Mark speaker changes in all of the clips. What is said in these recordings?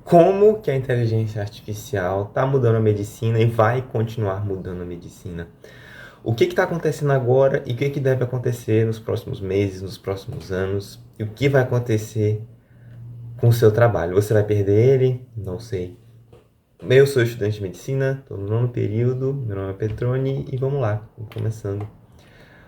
Speaker 1: como que a inteligência artificial está mudando a medicina e vai continuar mudando a medicina. O que está acontecendo agora e o que deve acontecer nos próximos meses, nos próximos anos, e o que vai acontecer com o seu trabalho. Você vai perder ele? Não sei. Eu sou estudante de medicina, estou no nono período, meu nome é Petroni e vamos lá, começando.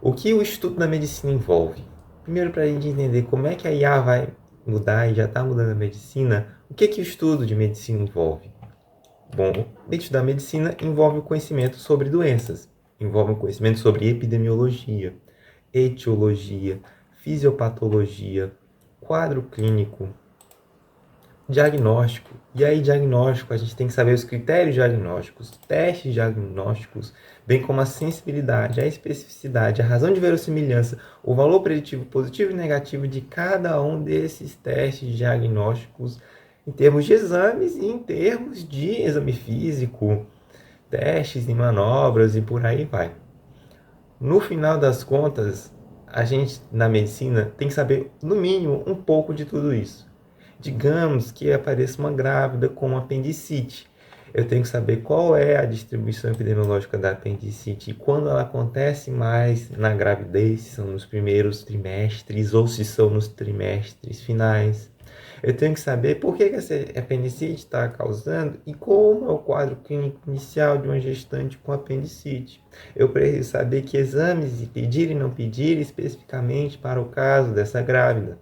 Speaker 1: O que o estudo da medicina envolve? Primeiro, para a gente entender como é que a IA vai mudar e já está mudando a medicina, o que o estudo de medicina envolve? Bom, o estudo da medicina envolve o conhecimento sobre doenças, envolve o conhecimento sobre epidemiologia, etiologia, fisiopatologia, quadro clínico, diagnóstico. E aí, diagnóstico, a gente tem que saber os critérios diagnósticos, testes diagnósticos, bem como a sensibilidade, a especificidade, a razão de verossimilhança, o valor preditivo positivo e negativo de cada um desses testes diagnósticos em termos de exames e em termos de exame físico, testes e manobras e por aí vai. No final das contas, a gente na medicina tem que saber, no mínimo, um pouco de tudo isso. Digamos que apareça uma grávida com apendicite. Eu tenho que saber qual é a distribuição epidemiológica da apendicite e quando ela acontece mais na gravidez, se são nos primeiros trimestres ou se são nos trimestres finais. Eu tenho que saber por que essa apendicite está causando e como é o quadro clínico inicial de uma gestante com apendicite. Eu preciso saber que exames pedir e não pedir especificamente para o caso dessa grávida.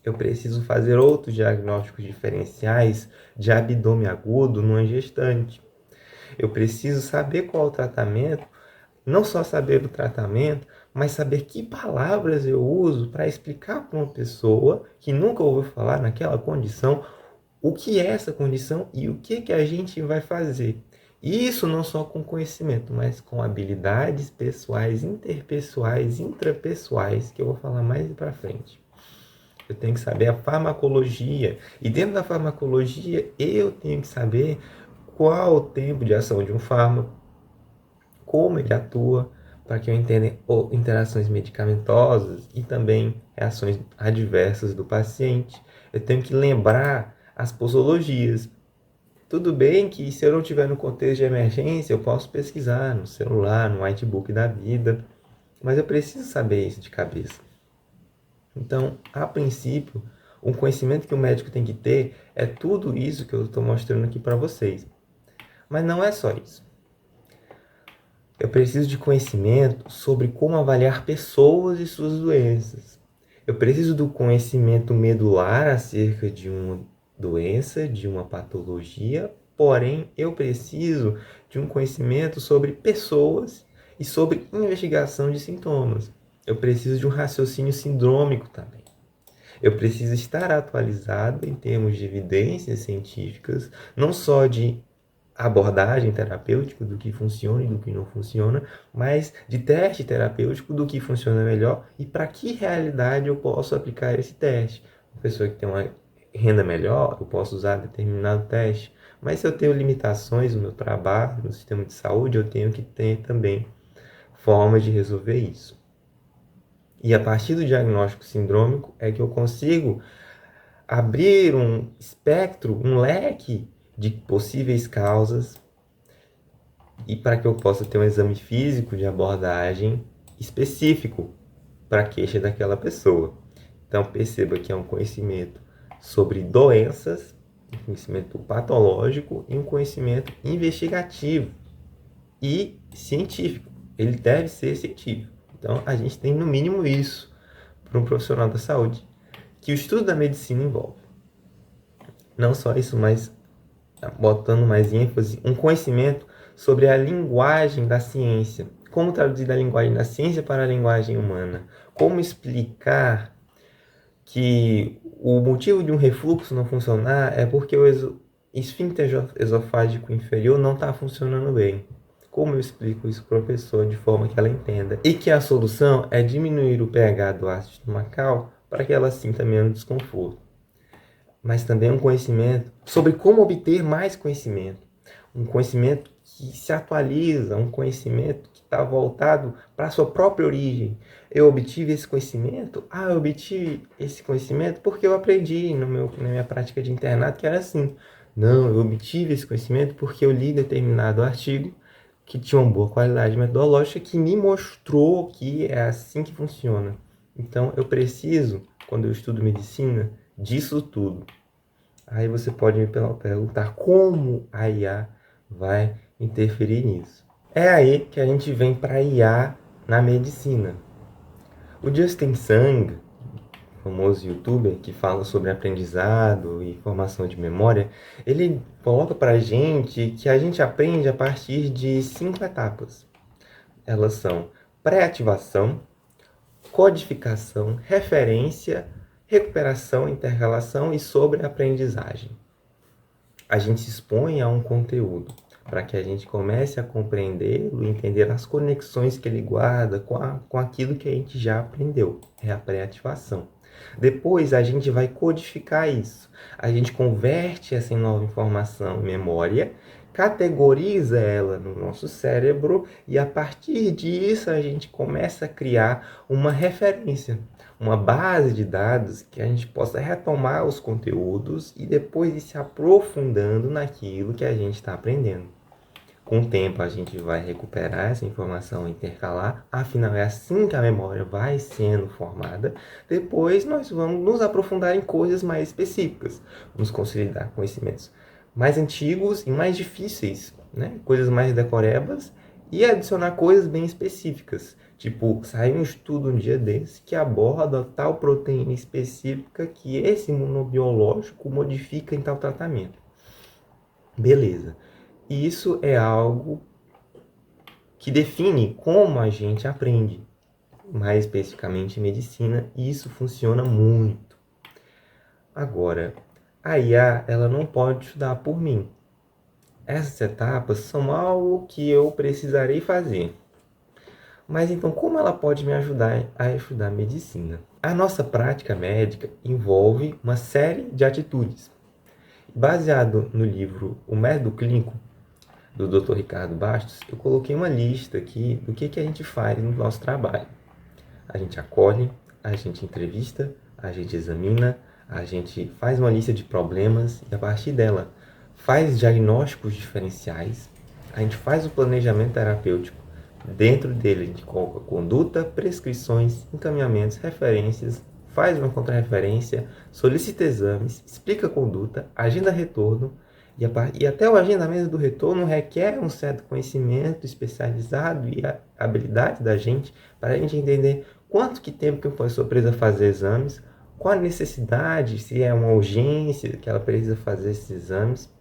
Speaker 1: Eu preciso fazer outros diagnósticos diferenciais de abdômen agudo numa gestante. Eu preciso saber qual é o tratamento, não só saber o tratamento, mas saber que palavras eu uso para explicar para uma pessoa que nunca ouviu falar naquela condição o que é essa condição e o que a gente vai fazer. E isso não só com conhecimento, mas com habilidades pessoais, interpessoais, intrapessoais, que eu vou falar mais para frente. Eu tenho que saber a farmacologia. E dentro da farmacologia, eu tenho que saber qual o tempo de ação de um fármaco, como ele atua, para que eu entenda interações medicamentosas e também reações adversas do paciente. Eu tenho que lembrar as posologias. Tudo bem que se eu não estiver no contexto de emergência, eu posso pesquisar no celular, no whitebook da vida, mas eu preciso saber isso de cabeça. Então, a princípio, o conhecimento que o médico tem que ter é tudo isso que eu estou mostrando aqui para vocês. Mas não é só isso. Eu preciso de conhecimento sobre como avaliar pessoas e suas doenças. Eu preciso do conhecimento medular acerca de uma doença, de uma patologia, porém eu preciso de um conhecimento sobre pessoas e sobre investigação de sintomas. Eu preciso de um raciocínio sindrômico também. Eu preciso estar atualizado em termos de evidências científicas, não só de abordagem terapêutica, do que funciona e do que não funciona, mas de teste terapêutico, do que funciona melhor e para que realidade eu posso aplicar esse teste. Uma pessoa que tem uma renda melhor, eu posso usar determinado teste, mas se eu tenho limitações no meu trabalho, no sistema de saúde, eu tenho que ter também formas de resolver isso. E a partir do diagnóstico sindrômico é que eu consigo abrir um espectro, um leque de possíveis causas e para que eu possa ter um exame físico de abordagem específico para a queixa daquela pessoa. Então perceba que é um conhecimento sobre doenças, um conhecimento patológico e um conhecimento investigativo e científico. Ele deve ser científico. Então a gente tem no mínimo isso para um profissional da saúde que o estudo da medicina envolve. Não só isso, mas botando mais ênfase, um conhecimento sobre a linguagem da ciência. Como traduzir a linguagem da ciência para a linguagem humana? Como explicar que o motivo de um refluxo não funcionar é porque o esfíncter esofágico inferior não está funcionando bem. Como eu explico isso para a pessoa de forma que ela entenda? E que a solução é diminuir o pH do ácido estomacal para que ela sinta menos desconforto. Mas também um conhecimento sobre como obter mais conhecimento. um conhecimento que se atualiza, um conhecimento que está voltado para a sua própria origem. Eu obtive esse conhecimento? Eu obtive esse conhecimento porque eu aprendi na minha prática de internato que era assim. Não, eu obtive esse conhecimento porque eu li determinado artigo que tinha uma boa qualidade metodológica que me mostrou que é assim que funciona. Então, eu preciso, quando eu estudo medicina, disso tudo. Aí você pode me perguntar como a IA vai interferir nisso. É aí que a gente vem para a IA na medicina. O Justin Sang, famoso youtuber que fala sobre aprendizado e formação de memória, ele coloca para a gente que a gente aprende a partir de 5 etapas. Elas são pré-ativação, codificação, referência, recuperação, interrelação e sobreaprendizagem. A gente se expõe a um conteúdo para que a gente comece a compreendê-lo e entender as conexões que ele guarda com aquilo que a gente já aprendeu. É a pré-ativação. Depois a gente vai codificar isso. A gente converte essa nova informação em memória, categoriza ela no nosso cérebro e a partir disso a gente começa a criar uma referência, uma base de dados que a gente possa retomar os conteúdos e depois ir se aprofundando naquilo que a gente está aprendendo. Com o tempo a gente vai recuperar essa informação intercalar, afinal é assim que a memória vai sendo formada. Depois nós vamos nos aprofundar em coisas mais específicas, vamos consolidar conhecimentos mais antigos e mais difíceis, né? Coisas mais decorebas e adicionar coisas bem específicas. Tipo, saiu um estudo um dia desse que aborda tal proteína específica que esse imunobiológico modifica em tal tratamento. Beleza. Isso é algo que define como a gente aprende, mais especificamente em medicina, e isso funciona muito. Agora, a IA ela não pode estudar por mim. Essas etapas são algo que eu precisarei fazer. Mas então, como ela pode me ajudar a estudar medicina? A nossa prática médica envolve uma série de atitudes. Baseado no livro O Método Clínico, do Dr. Ricardo Bastos, eu coloquei uma lista aqui do que a gente faz no nosso trabalho. A gente acolhe, a gente entrevista, a gente examina, a gente faz uma lista de problemas e a partir dela faz diagnósticos diferenciais, a gente faz o planejamento terapêutico. Dentro dele a gente coloca conduta, prescrições, encaminhamentos, referências, faz uma contrarreferência, solicita exames, explica a conduta, agenda retorno e até o agendamento do retorno requer um certo conhecimento especializado e a habilidade da gente para a gente entender quanto que tempo que a pessoa precisa fazer exames, qual a necessidade, se é uma urgência que ela precisa fazer esses exames.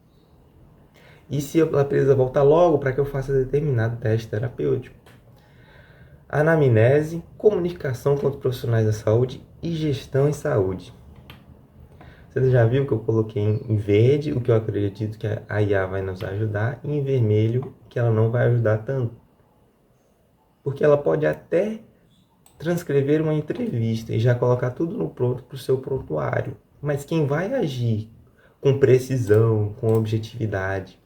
Speaker 1: E se ela precisa voltar logo para que eu faça determinado teste terapêutico. Anamnese, comunicação com os profissionais da saúde e gestão em saúde. Você já viu que eu coloquei em verde o que eu acredito que a IA vai nos ajudar e em vermelho que ela não vai ajudar tanto. Porque ela pode até transcrever uma entrevista e já colocar tudo no pronto para o seu prontuário. Mas quem vai agir com precisão, com objetividade,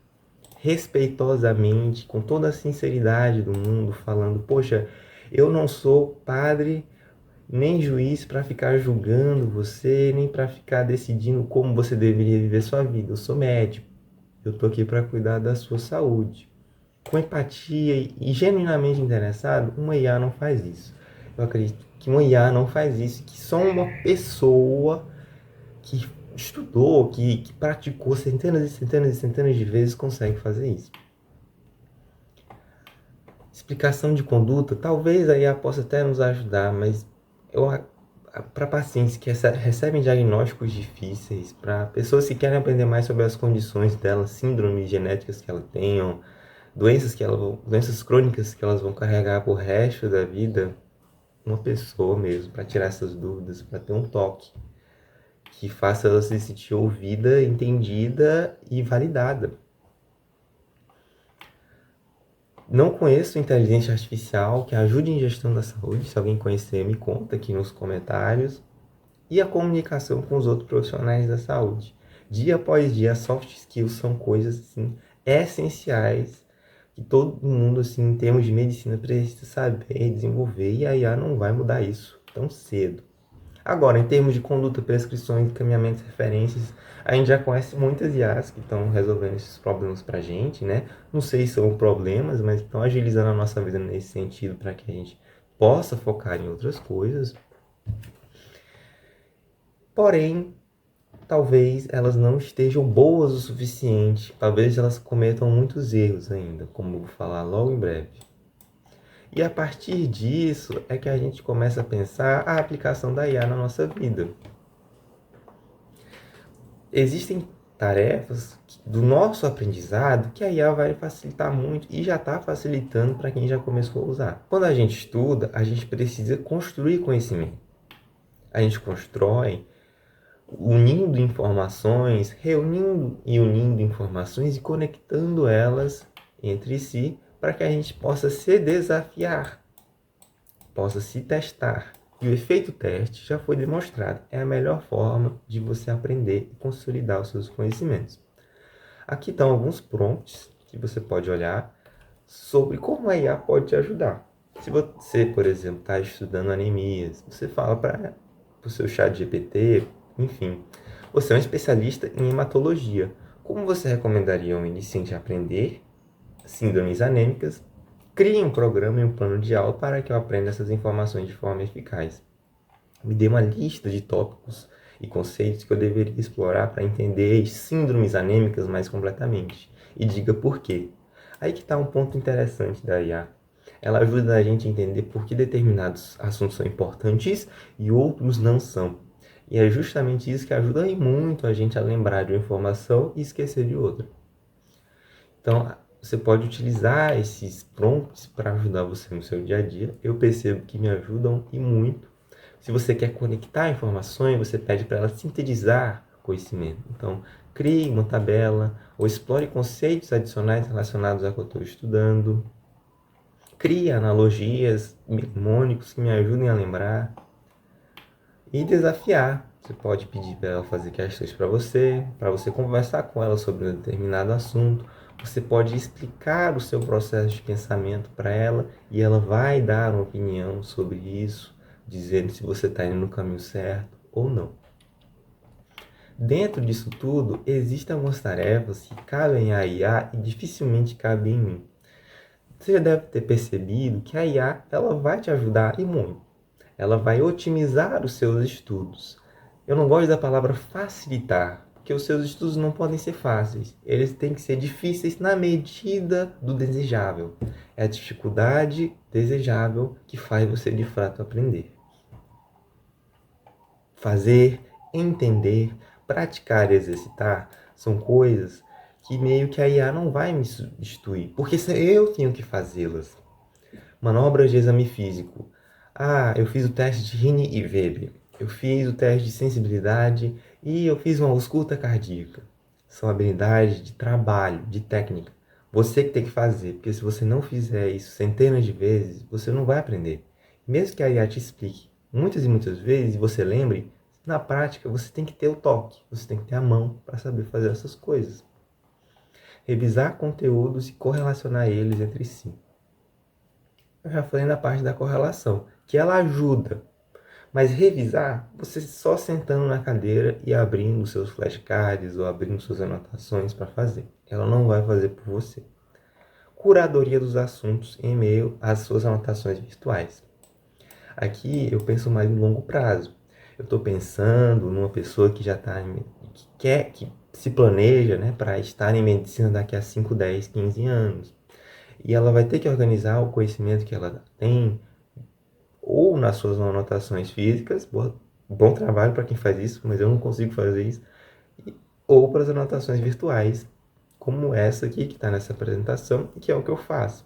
Speaker 1: respeitosamente, com toda a sinceridade do mundo, falando: poxa, eu não sou padre nem juiz para ficar julgando você, nem para ficar decidindo como você deveria viver sua vida. Eu sou médico, eu estou aqui para cuidar da sua saúde. Com empatia e genuinamente interessado, uma IA não faz isso. Eu acredito que uma IA não faz isso, que só uma pessoa que estudou, que praticou centenas e centenas e centenas de vezes consegue fazer isso. Explicação de conduta, talvez a IA possa até nos ajudar, mas para pacientes que recebem diagnósticos difíceis, para pessoas que querem aprender mais sobre as condições delas, síndromes genéticas que elas tenham, doenças crônicas que elas vão carregar por resto da vida, uma pessoa mesmo, para tirar essas dúvidas, para ter um toque que faça ela se sentir ouvida, entendida e validada. Não conheço inteligência artificial que ajude em gestão da saúde. Se alguém conhecer, me conta aqui nos comentários. E a comunicação com os outros profissionais da saúde. Dia após dia, soft skills são coisas assim, essenciais que todo mundo, assim, em termos de medicina, precisa saber e desenvolver, e a IA não vai mudar isso tão cedo. Agora, em termos de conduta, prescrições, encaminhamentos, referências, a gente já conhece muitas IAs que estão resolvendo esses problemas para a gente, né? Não sei se são problemas, mas estão agilizando a nossa vida nesse sentido para que a gente possa focar em outras coisas. Porém, talvez elas não estejam boas o suficiente, talvez elas cometam muitos erros ainda, como eu vou falar logo em breve. E a partir disso é que a gente começa a pensar a aplicação da IA na nossa vida. Existem tarefas do nosso aprendizado que a IA vai facilitar muito e já está facilitando para quem já começou a usar. Quando a gente estuda, a gente precisa construir conhecimento. A gente constrói unindo informações, reunindo e unindo informações e conectando elas entre si para que a gente possa se desafiar, possa se testar. E o efeito teste já foi demonstrado. É a melhor forma de você aprender e consolidar os seus conhecimentos. Aqui estão alguns prompts que você pode olhar sobre como a IA pode te ajudar. Se você, por exemplo, está estudando anemias, você fala para o seu chat GPT, enfim, você é um especialista em hematologia. Como você recomendaria a um iniciante aprender síndromes anêmicas? Crie um programa e um plano de aula para que eu aprenda essas informações de forma eficaz. Me dê uma lista de tópicos e conceitos que eu deveria explorar para entender as síndromes anêmicas mais completamente. E diga por quê. Aí que está um ponto interessante da IA. Ela ajuda a gente a entender por que determinados assuntos são importantes e outros não são. E é justamente isso que ajuda muito a gente a lembrar de uma informação e esquecer de outra. Então, você pode utilizar esses prompts para ajudar você no seu dia a dia. Eu percebo que me ajudam e muito. Se você quer conectar informações, você pede para ela sintetizar conhecimento. Então, crie uma tabela ou explore conceitos adicionais relacionados ao que eu estou estudando. Crie analogias, mnemônicos que me ajudem a lembrar. E desafiar. Você pode pedir para ela fazer questões para você conversar com ela sobre um determinado assunto. Você pode explicar o seu processo de pensamento para ela e ela vai dar uma opinião sobre isso, dizendo se você está indo no caminho certo ou não. Dentro disso tudo, existem algumas tarefas que cabem à IA e dificilmente cabem em mim. Você já deve ter percebido que a IA ela vai te ajudar e muito. Ela vai otimizar os seus estudos. Eu não gosto da palavra facilitar, porque os seus estudos não podem ser fáceis. Eles têm que ser difíceis na medida do desejável. É a dificuldade desejável que faz você de fato aprender. Fazer, entender, praticar e exercitar são coisas que meio que a IA não vai me substituir, porque eu tenho que fazê-las. Manobras de exame físico. Ah, eu fiz o teste de Rini e Weber. Eu fiz o teste de sensibilidade e eu fiz uma ausculta cardíaca. São habilidades de trabalho, de técnica. Você que tem que fazer, porque se você não fizer isso centenas de vezes, você não vai aprender. Mesmo que a IA te explique muitas e muitas vezes e você lembre, na prática você tem que ter o toque, você tem que ter a mão para saber fazer essas coisas. Revisar conteúdos e correlacionar eles entre si. Eu já falei na parte da correlação, que ela ajuda. Mas revisar, você só sentando na cadeira e abrindo seus flashcards ou abrindo suas anotações para fazer. Ela não vai fazer por você. Curadoria dos assuntos em meio às suas anotações virtuais. Aqui eu penso mais no longo prazo. Eu estou pensando numa pessoa que já está, que se planeja, né, para estar em medicina daqui a 5, 10, 15 anos. E ela vai ter que organizar o conhecimento que ela tem, ou nas suas anotações físicas, bom trabalho para quem faz isso, mas eu não consigo fazer isso, ou para as anotações virtuais, como essa aqui que está nessa apresentação, e que é o que eu faço.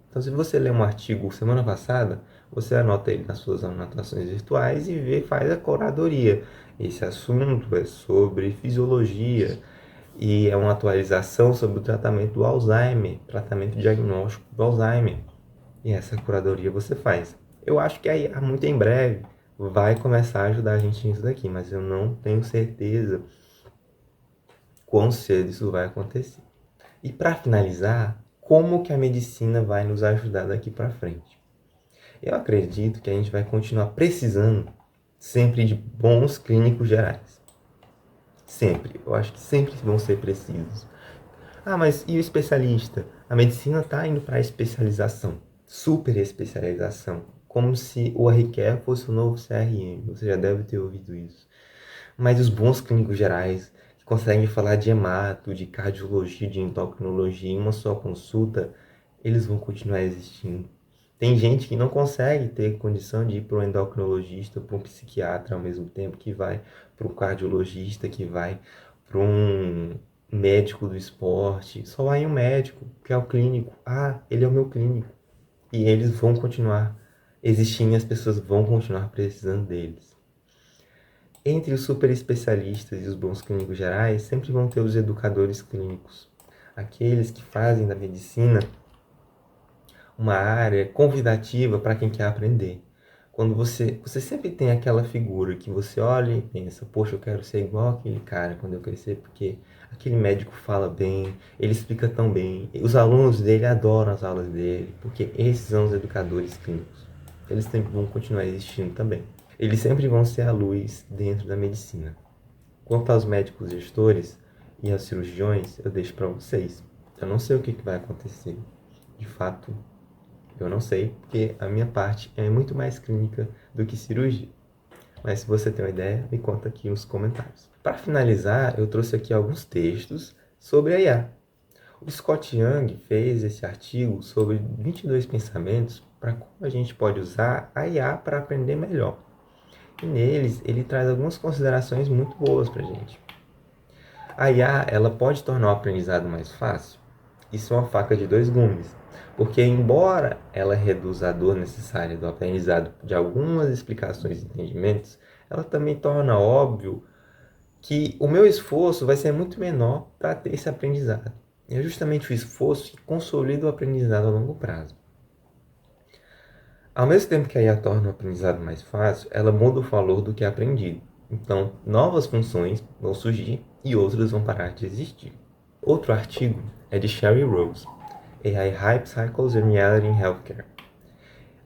Speaker 1: Então, se você lê um artigo semana passada, você anota ele nas suas anotações virtuais e faz a curadoria. Esse assunto é sobre fisiologia e é uma atualização sobre o tratamento do Alzheimer, tratamento diagnóstico do Alzheimer. E essa curadoria você faz. Eu acho que aí, muito em breve, vai começar a ajudar a gente nisso daqui, mas eu não tenho certeza quão cedo isso vai acontecer. E para finalizar, como que a medicina vai nos ajudar daqui para frente? Eu acredito que a gente vai continuar precisando sempre de bons clínicos gerais. Sempre. Eu acho que sempre vão ser precisos. Ah, mas e o especialista? A medicina está indo para a especialização, super especialização, como se o RQE fosse o novo CRM. Você já deve ter ouvido isso. Mas os bons clínicos gerais, que conseguem falar de hemato, de cardiologia, de endocrinologia em uma só consulta, eles vão continuar existindo. Tem gente que não consegue ter condição de ir para um endocrinologista, para um psiquiatra ao mesmo tempo que vai para um cardiologista, que vai para um médico do esporte. Só vai um médico, que é o clínico. Ah, ele é o meu clínico. E eles vão continuar existindo e as pessoas vão continuar precisando deles. Entre os super especialistas e os bons clínicos gerais, sempre vão ter os educadores clínicos. Aqueles que fazem da medicina uma área convidativa para quem quer aprender. Quando você sempre tem aquela figura que você olha e pensa, poxa, eu quero ser igual aquele cara quando eu crescer, porque aquele médico fala bem, ele explica tão bem, os alunos dele adoram as aulas dele, porque esses são os educadores clínicos. Eles sempre vão continuar existindo também. Eles sempre vão ser a luz dentro da medicina. Quanto aos médicos gestores e aos cirurgiões, eu deixo para vocês. Eu não sei o que vai acontecer. De fato, eu não sei, porque a minha parte é muito mais clínica do que cirurgia. Mas se você tem uma ideia, me conta aqui nos comentários. Para finalizar, eu trouxe aqui alguns textos sobre a IA. O Scott Young fez esse artigo sobre 22 pensamentos para como a gente pode usar a IA para aprender melhor. E neles, ele traz algumas considerações muito boas para a gente. A IA, ela pode tornar o aprendizado mais fácil? Isso é uma faca de dois gumes, porque embora ela reduza a dor necessária do aprendizado de algumas explicações e entendimentos, ela também torna óbvio que o meu esforço vai ser muito menor para ter esse aprendizado. E é justamente o esforço que consolida o aprendizado a longo prazo. Ao mesmo tempo que a IA torna o aprendizado mais fácil, ela muda o valor do que é aprendido. Então, novas funções vão surgir e outras vão parar de existir. Outro artigo é de Sherry Rose, AI Hype Cycles and Reality in Healthcare.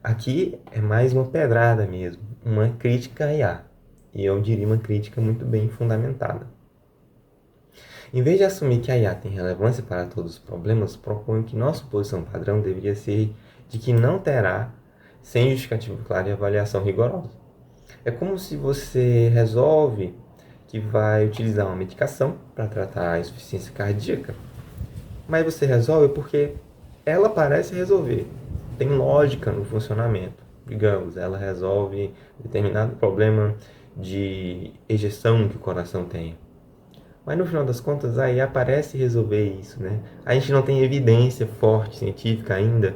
Speaker 1: Aqui é mais uma pedrada mesmo, uma crítica à IA, e eu diria uma crítica muito bem fundamentada. Em vez de assumir que a IA tem relevância para todos os problemas, proponho que nossa posição padrão deveria ser de que não terá, sem justificativa clara e avaliação rigorosa. É como se você resolve que vai utilizar uma medicação para tratar a insuficiência cardíaca, mas você resolve porque ela parece resolver. Tem lógica no funcionamento. Digamos, ela resolve determinado problema de ejeção que o coração tem. Mas no final das contas, a IA parece resolver isso, né? A gente não tem evidência forte, científica ainda,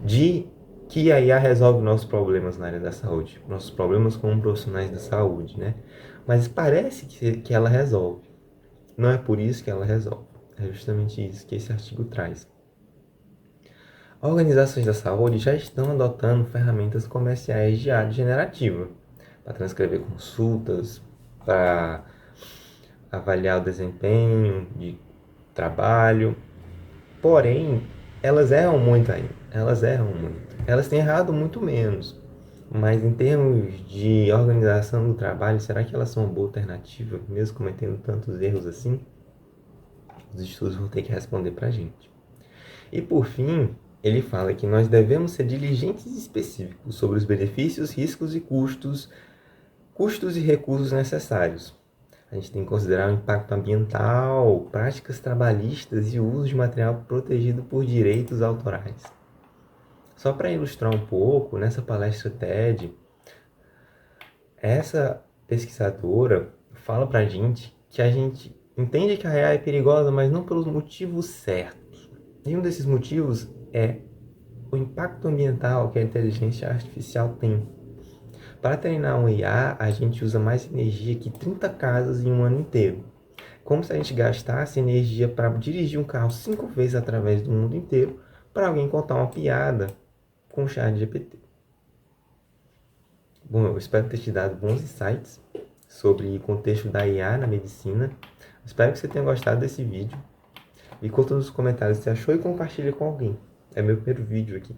Speaker 1: de que a IA resolve nossos problemas na área da saúde. Nossos problemas como profissionais da saúde, né? Mas parece que ela resolve. Não é por isso que ela resolve. É justamente isso que esse artigo traz. Organizações da saúde já estão adotando ferramentas comerciais de IA generativa para transcrever consultas, para avaliar o desempenho de trabalho. Porém, elas erram muito ainda. Elas erram muito. Elas têm errado muito menos. Mas em termos de organização do trabalho, será que elas são uma boa alternativa, mesmo cometendo tantos erros assim? Os estudos vão ter que responder para a gente. E por fim, ele fala que nós devemos ser diligentes e específicos sobre os benefícios, riscos e custos e recursos necessários. A gente tem que considerar o impacto ambiental, práticas trabalhistas e o uso de material protegido por direitos autorais. Só para ilustrar um pouco, nessa palestra TED, essa pesquisadora fala para a gente entende que a AI é perigosa, mas não pelos motivos certos. E um desses motivos é o impacto ambiental que a inteligência artificial tem. Para treinar um IA, a gente usa mais energia que 30 casas em um ano inteiro. Como se a gente gastasse energia para dirigir um carro 5 vezes através do mundo inteiro para alguém contar uma piada com o chat GPT. Bom, eu espero ter te dado bons insights sobre o contexto da IA na medicina. Espero que você tenha gostado desse vídeo. E conta nos comentários se achou e compartilha com alguém. É meu primeiro vídeo aqui.